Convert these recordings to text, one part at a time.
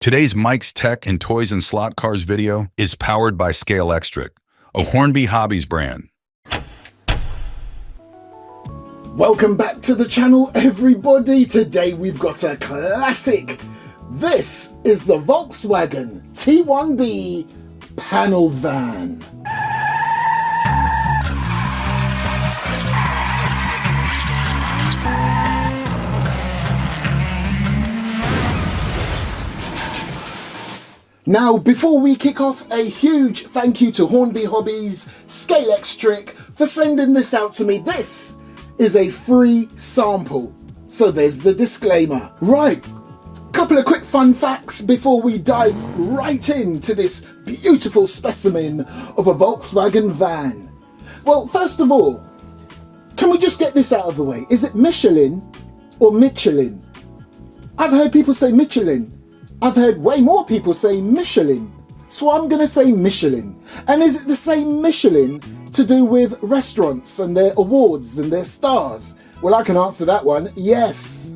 Today's Mike's Tech and Toys and Slot Cars video is powered by Scalextric, a Hornby Hobbies brand. Welcome back to the channel, everybody. Today we've got a classic. This is the Volkswagen T1B panel van. Now, before we kick off, a huge thank you to Hornby Hobbies, Scalextric, for sending this out to me. This is a free sample, so there's the disclaimer. Right, couple of quick fun facts before we dive right into this beautiful specimen of a Volkswagen van. Well, first of all, can we just get this out of the way? Is it Michelin or Michelin? I've heard people say Michelin. I've heard way more people say Michelin, so I'm going to say Michelin. And is it the same Michelin to do with restaurants and their awards and their stars? Well, I can answer that one, yes.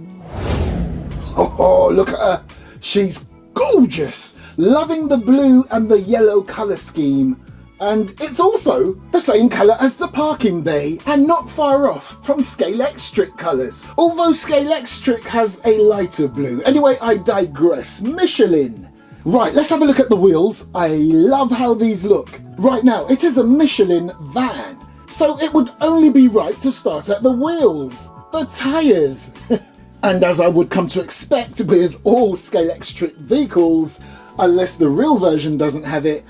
Oh, look at her. She's gorgeous. Loving the blue and the yellow colour scheme. And it's also the same colour as the parking bay and not far off from Scalextric colours. Although Scalextric has a lighter blue. Anyway, I digress. Michelin. Right, let's have a look at the wheels. I love how these look. Right now, it is a Michelin van, so it would only be right to start at the wheels, the tyres. And as I would come to expect with all Scalextric vehicles, unless the real version doesn't have it,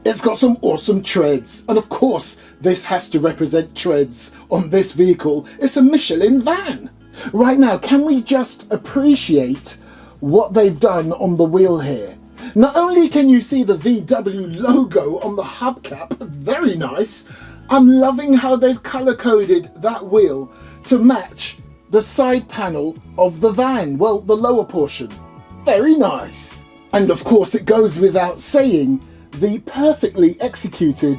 it's got some awesome treads. And of course, this has to represent treads on this vehicle. It's a Michelin van. Right now, can we just appreciate what they've done on the wheel here? Not only can you see the VW logo on the hubcap, very nice, I'm loving how they've colour-coded that wheel to match the side panel of the van, well, the lower portion. Very nice. And of course, it goes without saying, the perfectly executed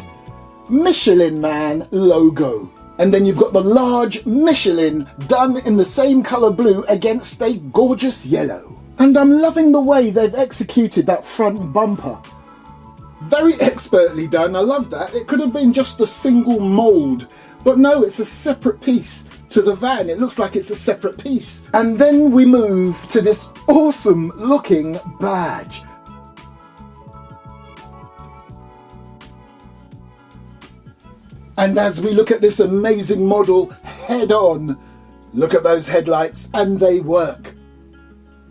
Michelin Man logo. And then you've got the large Michelin done in the same colour blue against a gorgeous yellow. And I'm loving the way they've executed that front bumper. Very expertly done, I love that. It could have been just a single mould, but no, it's a separate piece to the van. It looks like it's a separate piece. And then we move to this awesome looking badge. And as we look at this amazing model head on, look at those headlights and they work.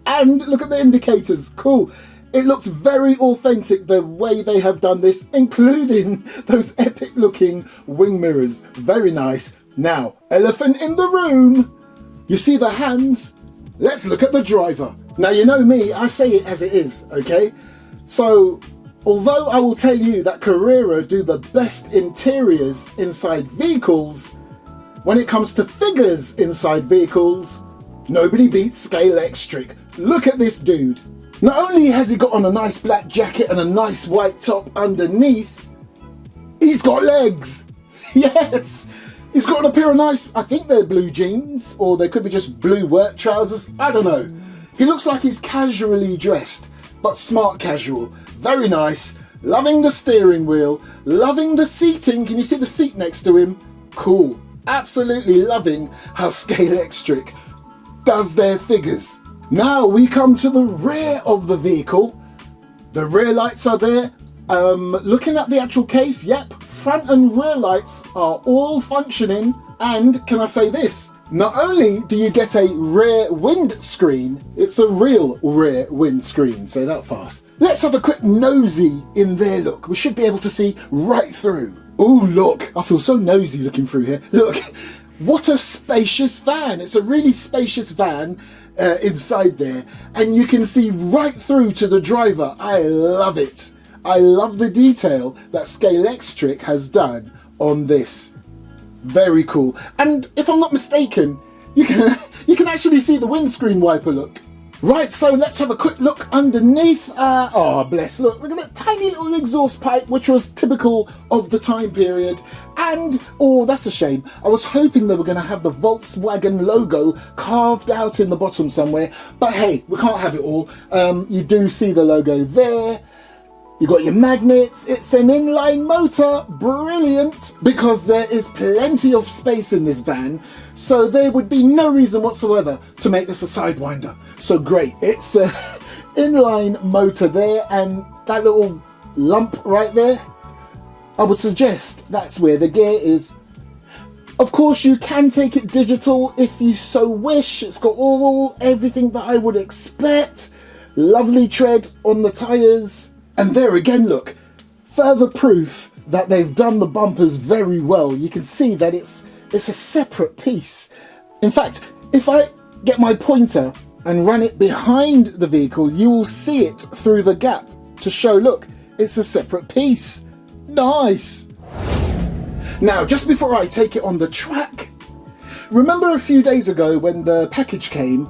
And look at the indicators, cool. It looks very authentic the way they have done this, including those epic looking wing mirrors. Very nice. Now, elephant in the room. You see the hands? Let's look at the driver. Now, you know me, I say it as it is, okay? So, although I will tell you that Carrera do the best interiors inside vehicles, when it comes to figures inside vehicles, nobody beats Scalextric. Look at this dude. Not only has he got on a nice black jacket and a nice white top underneath, he's got legs. Yes, he's got on a pair of nice, I think they're blue jeans, or they could be just blue work trousers, I don't know. He looks like he's casually dressed, but smart casual. Very nice. Loving the steering wheel. Loving the seating. Can you see the seat next to him? Cool. Absolutely loving how Scalextric does their figures. Now we come to the rear of the vehicle. The rear lights are there. Looking at the actual case, yep, front and rear lights are all functioning. And can I say this? Not only do you get a rear windscreen, it's a real rear windscreen, say that fast. Let's have a quick nosy in there, look. We should be able to see right through. Oh, look, I feel so nosy looking through here. Look, what a spacious van. It's a really spacious van inside there, and you can see right through to the driver. I love it. I love the detail that Scalextric has done on this. Very cool. And if I'm not mistaken, you can actually see the windscreen wiper, look. Right, so let's have a quick look underneath. Oh, bless, look at that tiny little exhaust pipe, which was typical of the time period. And, oh, that's a shame. I was hoping they were going to have the Volkswagen logo carved out in the bottom somewhere. But hey, we can't have it all. You do see the logo there. You got your magnets. It's an inline motor. Brilliant. Because there is plenty of space in this van. So there would be no reason whatsoever to make this a Sidewinder. So great. It's an inline motor there, and that little lump right there, I would suggest that's where the gear is. Of course, you can take it digital if you so wish. It's got everything that I would expect. Lovely tread on the tyres. And there again, look, further proof that they've done the bumpers very well. You can see that it's a separate piece. In fact, if I get my pointer and run it behind the vehicle, you will see it through the gap to show, look, it's a separate piece. Nice. Now, just before I take it on the track, remember a few days ago when the package came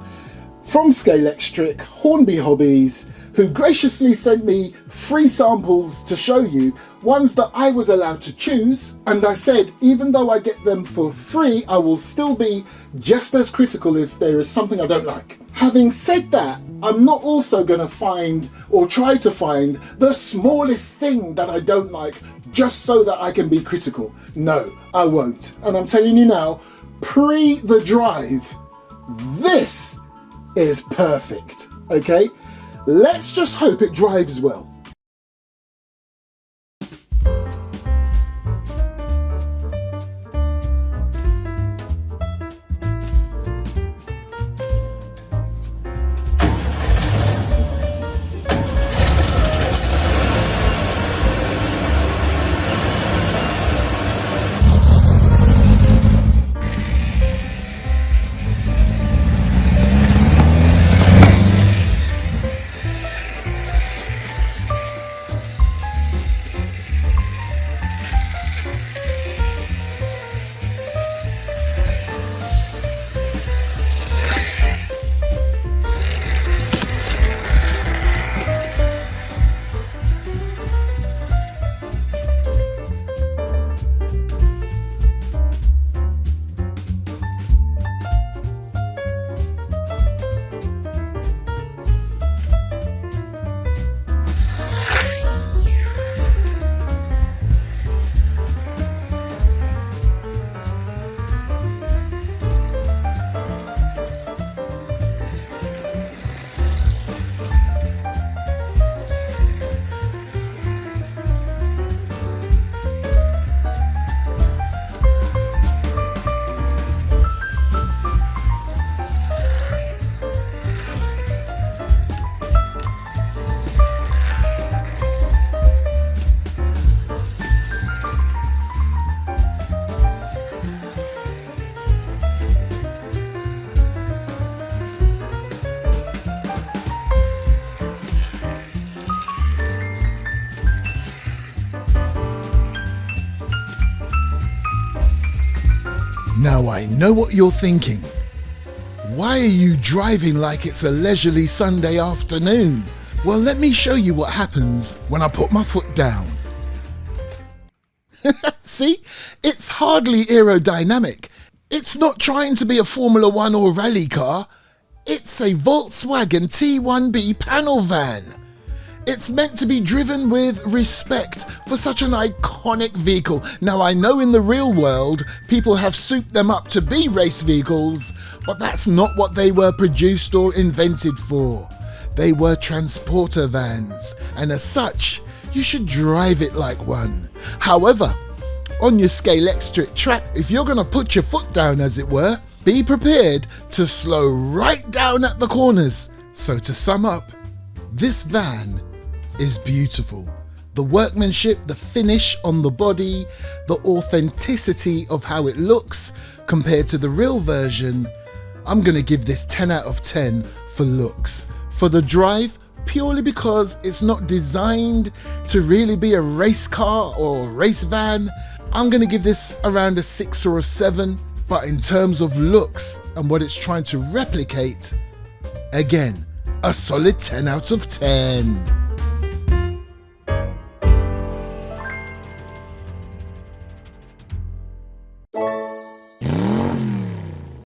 from Scalextric, Hornby Hobbies, who graciously sent me free samples to show you, ones that I was allowed to choose, and I said even though I get them for free, I will still be just as critical if there is something I don't like. Having said that, I'm not also going to find or try to find the smallest thing that I don't like just so that I can be critical. No, I won't. And I'm telling you now, pre the drive, this is perfect, okay? Let's just hope it drives well. Now I know what you're thinking. Why are you driving like it's a leisurely Sunday afternoon? Well, let me show you what happens when I put my foot down. See? It's hardly aerodynamic. It's not trying to be a Formula One or rally car. It's a Volkswagen T1B panel van. It's meant to be driven with respect for such an iconic vehicle. Now, I know in the real world, people have souped them up to be race vehicles, but that's not what they were produced or invented for. They were transporter vans, and as such, you should drive it like one. However, on your Scalextric track, if you're going to put your foot down, as it were, be prepared to slow right down at the corners. So to sum up, this van is beautiful. The workmanship, the finish on the body, the authenticity of how it looks compared to the real version, I'm going to give this 10 out of 10 for looks. For the drive, purely because it's not designed to really be a race car or race van, I'm going to give this around a 6 or a 7. But in terms of looks and what it's trying to replicate, again, a solid 10 out of 10.